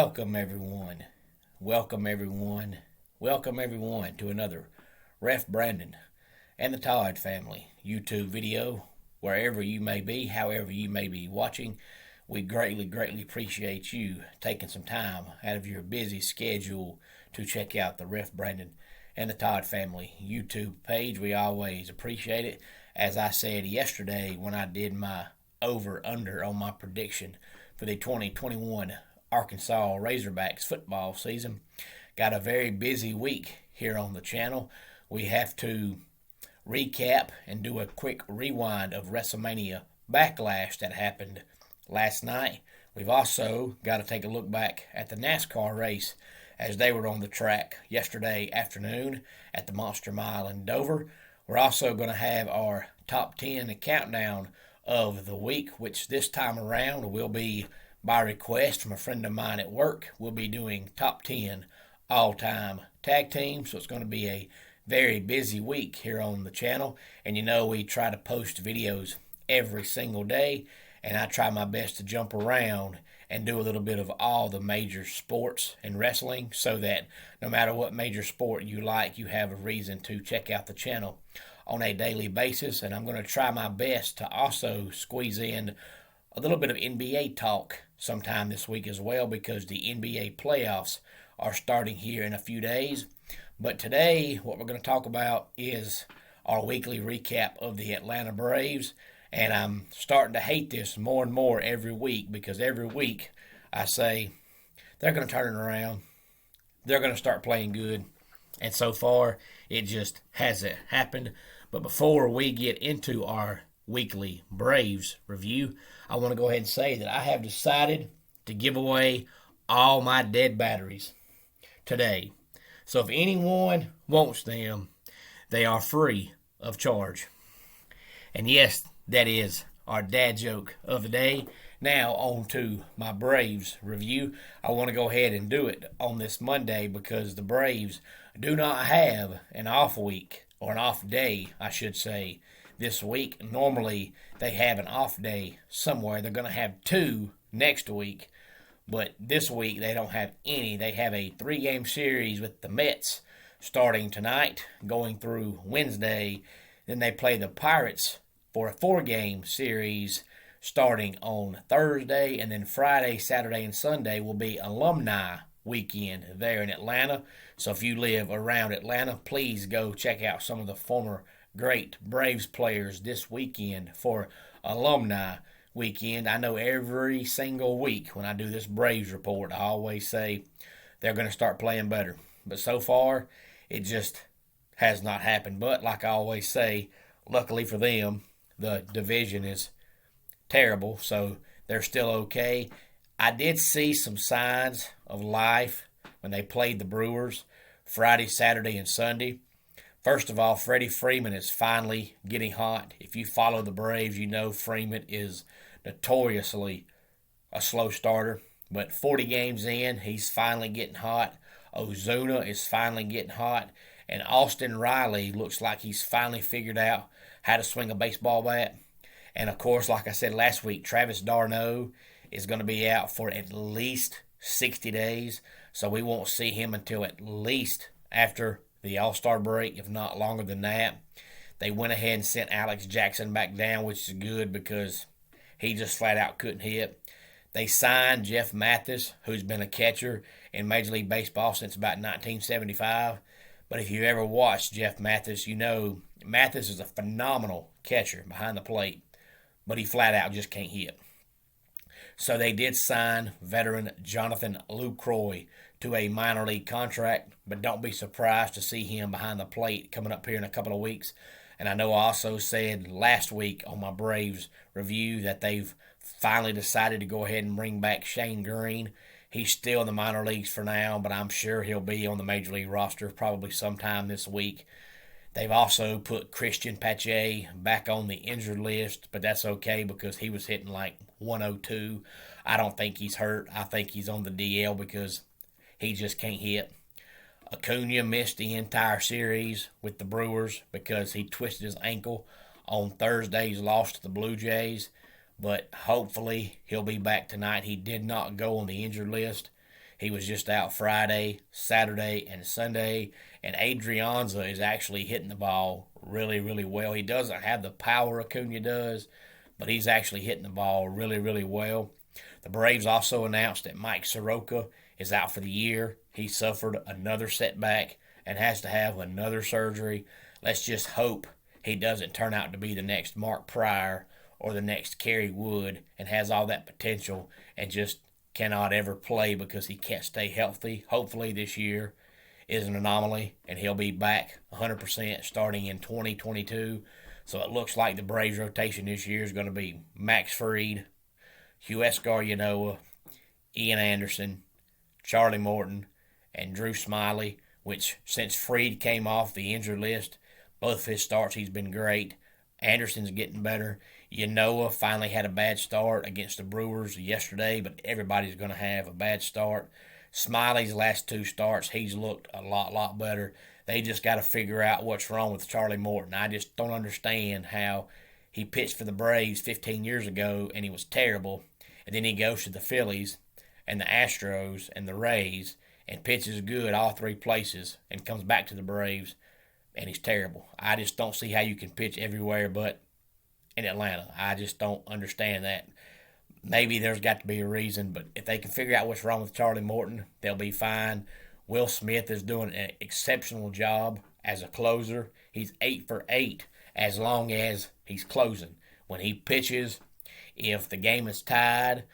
Welcome, everyone. Welcome, everyone. Welcome, everyone, to another Ref Brandon and the Todd family YouTube video. Wherever you may be, however you may be watching, we greatly appreciate you taking some time out of your busy schedule to check out the Ref Brandon and the Todd family YouTube page. We always appreciate it. As I said yesterday when I did my over-under on my prediction for the 2021 Arkansas Razorbacks football season. Got a very busy week here on the channel. We have to recap and do a quick rewind of WrestleMania Backlash that happened last night. We've also got to take a look back at the NASCAR race as they were on the track yesterday afternoon at the Monster Mile in Dover. We're also going to have our top 10 countdown of the week, which this time around will be by request from a friend of mine at work. We'll be doing top 10 all-time tag teams, so it's going to be a very busy week here on the channel. And you know, we try to post videos every single day, and I try my best to jump around and do a little bit of all the major sports and wrestling, so that no matter what major sport you like, you have a reason to check out the channel on a daily basis. And I'm going to try my best to also squeeze in a little bit of NBA talk sometime this week as well, because the NBA playoffs are starting here in a few days. But today, what we're going to talk about is our weekly recap of the Atlanta Braves. And I'm starting to hate this more and more every week, because every week I say they're going to turn it around. They're going to start playing good. And so far, it just hasn't happened. But before we get into our weekly Braves review, I want to go ahead and say that I have decided to give away all my dead batteries today. So if anyone wants them, they are free of charge. And yes, that is our dad joke of the day. Now on to my Braves review. I want to go ahead and do it on this Monday because the Braves do not have an off week, or an off day, I should say, this week. Normally, they have an off day somewhere. They're going to have two next week, but this week they don't have any. They have a 3-game series with the Mets starting tonight, going through Wednesday. Then they play the Pirates for a 4-game series starting on Thursday, and then Friday, Saturday, and Sunday will be alumni weekend there in Atlanta. So if you live around Atlanta, please go check out some of the former great Braves players this weekend for alumni weekend. I know every single week when I do this Braves report, I always say they're going to start playing better. But so far, it just has not happened. But like I always say, luckily for them, the division is terrible, so they're still okay. I did see some signs of life when they played the Brewers Friday, Saturday, and Sunday. First of all, Freddie Freeman is finally getting hot. If you follow the Braves, you know Freeman is notoriously a slow starter. But 40 games in, he's finally getting hot. Ozuna is finally getting hot. And Austin Riley looks like he's finally figured out how to swing a baseball bat. And, of course, like I said last week, Travis d'Arnaud is going to be out for at least 60 days. So we won't see him until at least after the All-Star break, if not longer than that. They went ahead and sent Alex Jackson back down, which is good because he just flat out couldn't hit. They signed Jeff Mathis, who's been a catcher in Major League Baseball since about 1975. But if you ever watched Jeff Mathis, you know Mathis is a phenomenal catcher behind the plate, but he flat out just can't hit. So they did sign veteran Jonathan Lucroy to a minor league contract, but don't be surprised to see him behind the plate coming up here in a couple of weeks. And I know I also said last week on my Braves review that they've finally decided to go ahead and bring back Shane Green. He's still in the minor leagues for now, but I'm sure he'll be on the Major League roster probably sometime this week. They've also put Christian Pache back on the injured list, but that's okay because he was hitting like 102. I don't think he's hurt. I think he's on the DL because he just can't hit. Acuna missed the entire series with the Brewers because he twisted his ankle on Thursday's loss to the Blue Jays. But hopefully he'll be back tonight. He did not go on the injured list. He was just out Friday, Saturday, and Sunday. And Adrianza is actually hitting the ball really, really well. He doesn't have the power Acuna does, but he's actually hitting the ball really, really well. The Braves also announced that Mike Soroka is out for the year. He suffered another setback and has to have another surgery. Let's just hope he doesn't turn out to be the next Mark Pryor or the next Kerry Wood and has all that potential and just cannot ever play because he can't stay healthy. Hopefully this year is an anomaly and he'll be back 100% starting in 2022. So it looks like the Braves rotation this year is going to be Max Fried, Huascar Ynoa, Ian Anderson, Charlie Morton, and Drew Smyly, which since Fried came off the injured list, both of his starts he's been great. Anderson's getting better. Ynoa finally had a bad start against the Brewers yesterday, but everybody's going to have a bad start. Smiley's last two starts, he's looked a lot better. They just got to figure out what's wrong with Charlie Morton. I just don't understand how he pitched for the Braves 15 years ago and he was terrible, and then he goes to the Phillies and the Astros and the Rays and pitches good all three places and comes back to the Braves and he's terrible. I just don't see how you can pitch everywhere but in Atlanta. I just don't understand that. Maybe there's got to be a reason, but if they can figure out what's wrong with Charlie Morton, they'll be fine. Will Smith is doing an exceptional job as a closer. He's 8 for 8 as long as he's closing. When he pitches, if the game is tied,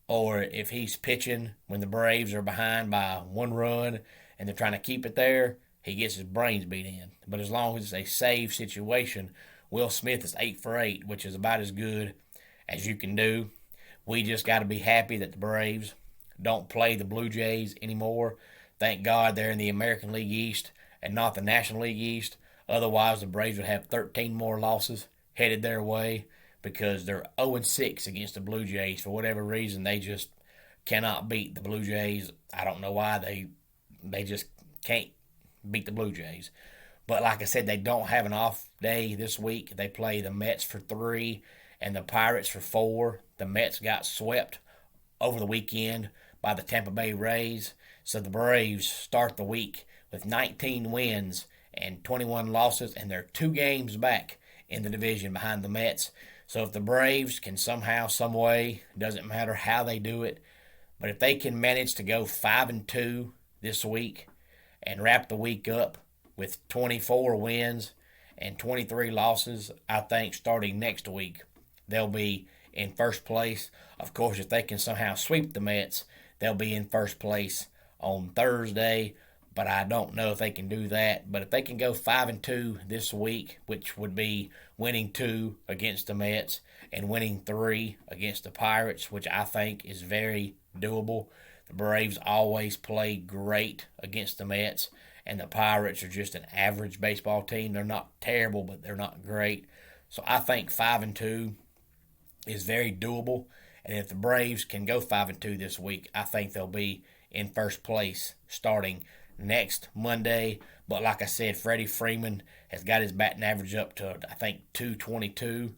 or if he's pitching when the Braves are behind by 1 run and they're trying to keep it there, he gets his brains beat in. But as long as it's a save situation, Will Smith is 8 for 8, which is about as good as you can do. We just got to be happy that the Braves don't play the Blue Jays anymore. Thank God they're in the American League East and not the National League East. Otherwise, the Braves would have 13 more losses headed their way because they're 0-6 against the Blue Jays. For whatever reason, they just cannot beat the Blue Jays. I don't know why. They just can't beat the Blue Jays. But like I said, they don't have an off day this week. They play the Mets for 3 and the Pirates for 4. The Mets got swept over the weekend by the Tampa Bay Rays. So the Braves start the week with 19 wins and 21 losses, and they're 2 games back in the division behind the Mets. So if the Braves can somehow, some way, doesn't matter how they do it, but if they can manage to go 5-2 this week and wrap the week up with 24 wins and 23 losses, I think starting next week they'll be in first place. Of course, if they can somehow sweep the Mets, they'll be in first place on Thursday, but I don't know if they can do that. But if they can go 5-2 this week, which would be winning 2 against the Mets and winning 3 against the Pirates, which I think is very doable. The Braves always play great against the Mets, and the Pirates are just an average baseball team. They're not terrible, but they're not great. So I think 5-2 is very doable. And if the Braves can go 5-2 this week, I think they'll be in first place starting next Monday. But like I said, Freddie Freeman has got his batting average up to, I think, 222.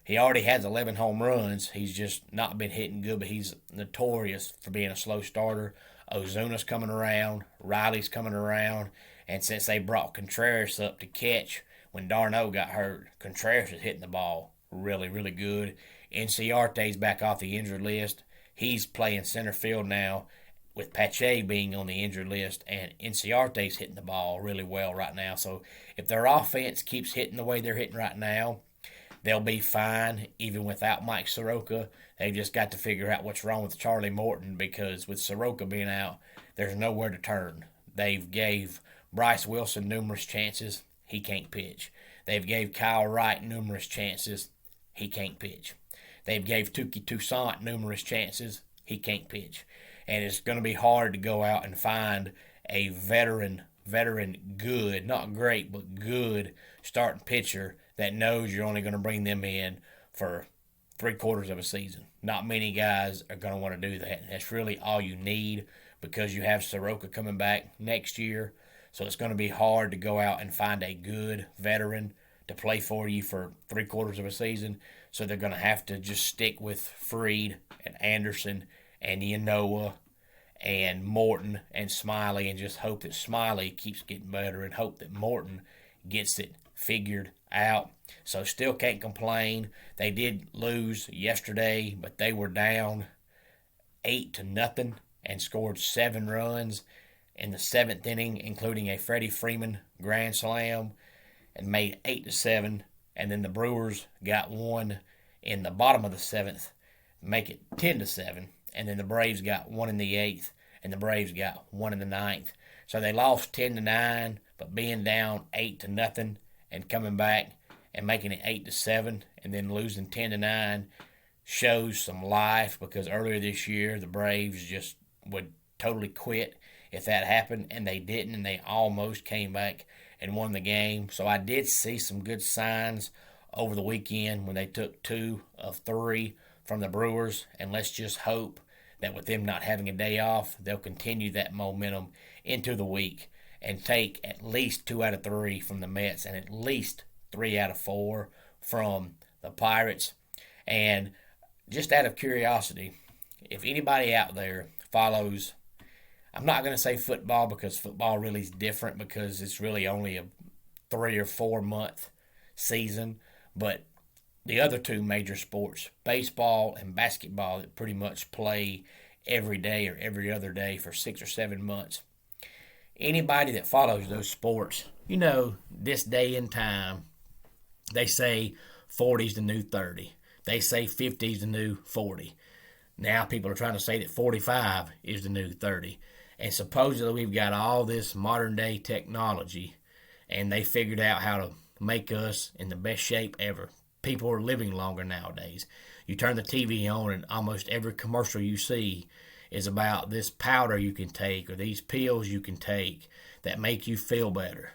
He already has 11 home runs. He's just not been hitting good, but he's notorious for being a slow starter. Ozuna's coming around. Riley's coming around. And since they brought Contreras up to catch when d'Arnaud got hurt, Contreras is hitting the ball really, really good. Inciarte's back off the injured list. He's playing center field now with Pache being on the injured list, and Inciarte's hitting the ball really well right now. So if their offense keeps hitting the way they're hitting right now, they'll be fine even without Mike Soroka. They've just got to figure out what's wrong with Charlie Morton, because with Soroka being out, there's nowhere to turn. They've gave Bryce Wilson numerous chances. He can't pitch. They've gave Kyle Wright numerous chances. He can't pitch. They've gave Touki Toussaint numerous chances. He can't pitch. And it's going to be hard to go out and find a veteran good, not great, but good starting pitcher that knows you're only going to bring them in for 3/4 of a season. Not many guys are going to want to do that. And that's really all you need, because you have Soroka coming back next year. So it's going to be hard to go out and find a good veteran to play for you for 3/4 of a season. So they're going to have to just stick with Fried and Anderson and Ynoa and Morton and Smiley, and just hope that Smiley keeps getting better and hope that Morton gets it figured out. So still can't complain. They did lose yesterday, but they were down 8-0 and scored 7 runs in the 7th inning, including a Freddie Freeman grand slam, and made 8-7. And then the Brewers got one in the bottom of the 7th, make it 10-7. And then the Braves got one in the 8th, and the Braves got one in the 9th. So they lost 10-9, but being down 8-0 and coming back and making it 8-7, and then losing 10-9 shows some life, because earlier this year the Braves just would totally quit if that happened, and they didn't, and they almost came back and won the game. So I did see some good signs over the weekend when they took 2 of 3 from the Brewers, and let's just hope that with them not having a day off, they'll continue that momentum into the week and take at least 2 out of 3 from the Mets and at least 3 out of 4 from the Pirates. And just out of curiosity, if anybody out there follows, I'm not going to say football, because football really is different, because it's really only a 3 or 4 month season, but the other 2 major sports, baseball and basketball, that pretty much play every day or every other day for 6 or 7 months. Anybody that follows those sports, this day and time, they say 40's the new 30. They say 50's the new 40. Now people are trying to say that 45 is the new 30. And supposedly we've got all this modern day technology, and they figured out how to make us in the best shape ever. People are living longer nowadays. You turn the TV on, and almost every commercial you see is about this powder you can take or these pills you can take that make you feel better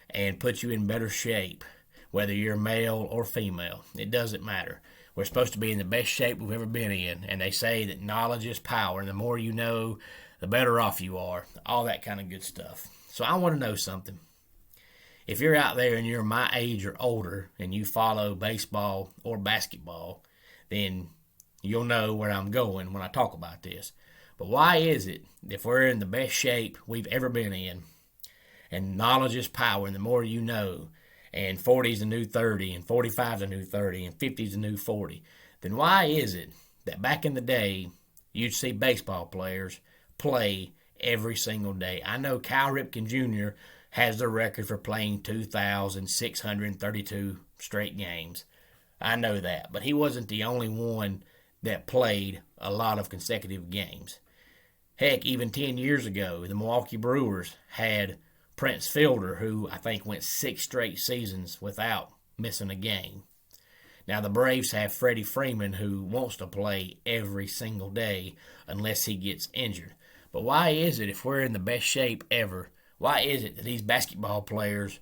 and put you in better shape, whether you're male or female. It doesn't matter. We're supposed to be in the best shape we've ever been in, and they say that knowledge is power, and the more you know, the better off you are, all that kind of good stuff. So I want to know something. If you're out there and you're my age or older and you follow baseball or basketball, then you'll know where I'm going when I talk about this. But why is it, if we're in the best shape we've ever been in, and knowledge is power, and the more you know, and 40's the new 30, and 45's the new 30, and 50's the new 40, then why is it that back in the day you'd see baseball players play every single day? I know Cal Ripken Jr. has the record for playing 2,632 straight games. I know that, but he wasn't the only one that played a lot of consecutive games. Heck, even 10 years ago, the Milwaukee Brewers had Prince Fielder, who I think went 6 straight seasons without missing a game. Now the Braves have Freddie Freeman, who wants to play every single day unless he gets injured. But why is it, if we're in the best shape ever, why is it that these basketball players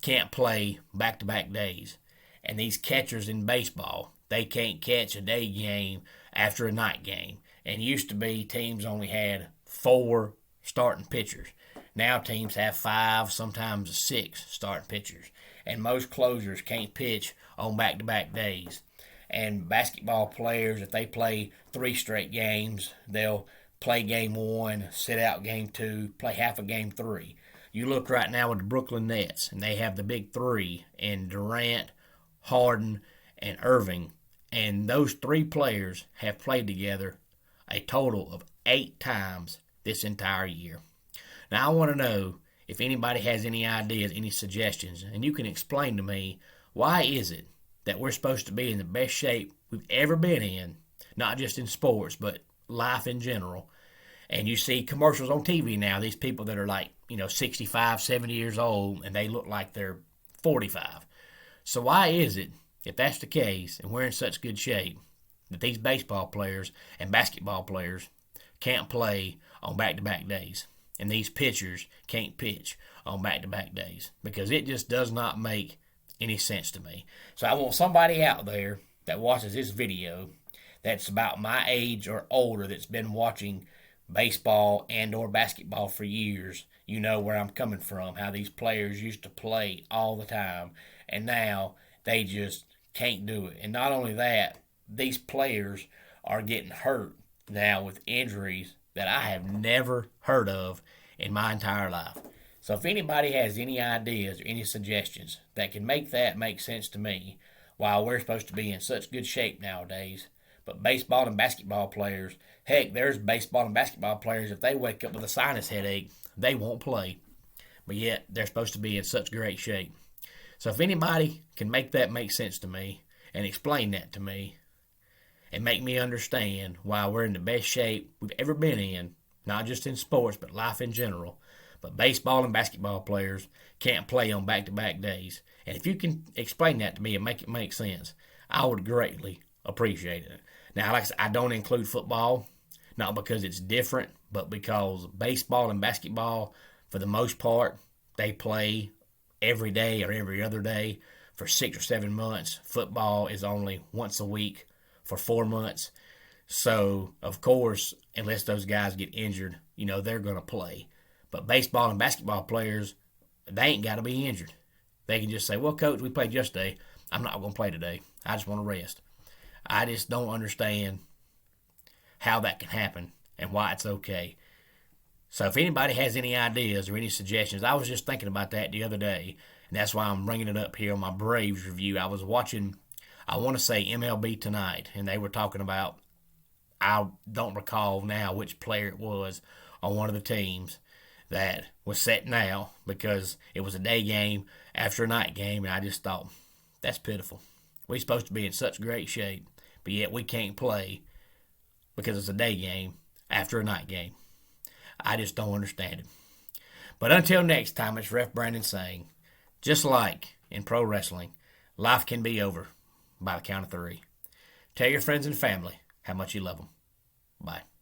can't play back-to-back days? And these catchers in baseball, they can't catch a day game after a night game. And used to be teams only had 4 starting pitchers. Now teams have 5, sometimes 6 starting pitchers. And most closers can't pitch on back-to-back days. And basketball players, if they play 3 straight games, they'll play game 1, sit out game 2, play half of game 3. You look right now with the Brooklyn Nets, and they have the big 3 in Durant, Harden, and Irving. And those 3 players have played together a total of 8 times this entire year. Now I want to know if anybody has any ideas, any suggestions, and you can explain to me, why is it that we're supposed to be in the best shape we've ever been in, not just in sports, but life in general. And you see commercials on TV now, these people that are like, 65, 70 years old, and they look like they're 45. So why is it, if that's the case, and we're in such good shape, that these baseball players and basketball players can't play on back-to-back days, and these pitchers can't pitch on back-to-back days? Because it just does not make any sense to me. So I want somebody out there that watches this video that's about my age or older, that's been watching baseball and or basketball for years. You know where I'm coming from, how these players used to play all the time, and now they just can't do it. And not only that, these players are getting hurt now with injuries that I have never heard of in my entire life. So if anybody has any ideas or any suggestions that can make that make sense to me, while we're supposed to be in such good shape nowadays, but baseball and basketball players, heck, there's baseball and basketball players, if they wake up with a sinus headache, they won't play. But yet, they're supposed to be in such great shape. So if anybody can make that make sense to me and explain that to me and make me understand why we're in the best shape we've ever been in, not just in sports, but life in general, but baseball and basketball players can't play on back-to-back days. And if you can explain that to me and make it make sense, I would greatly appreciate it. Now, like I said, I don't include football, not because it's different, but because baseball and basketball, for the most part, they play every day or every other day for 6 or 7 months. Football is only once a week for 4 months. So, of course, unless those guys get injured, they're going to play. But baseball and basketball players, they ain't got to be injured. They can just say, well, coach, we played yesterday. I'm not going to play today. I just want to rest. I just don't understand how that can happen and why it's okay. So if anybody has any ideas or any suggestions, I was just thinking about that the other day, and that's why I'm bringing it up here on my Braves review. I was watching, I want to say MLB Tonight, and they were talking about, I don't recall now which player it was on one of the teams that was set now because it was a day game after a night game, and I just thought, that's pitiful. We're supposed to be in such great shape, but yet we can't play because it's a day game after a night game. I just don't understand it. But until next time, it's Ref Brandon saying, just like in pro wrestling, life can be over by the count of 3. Tell your friends and family how much you love them. Bye.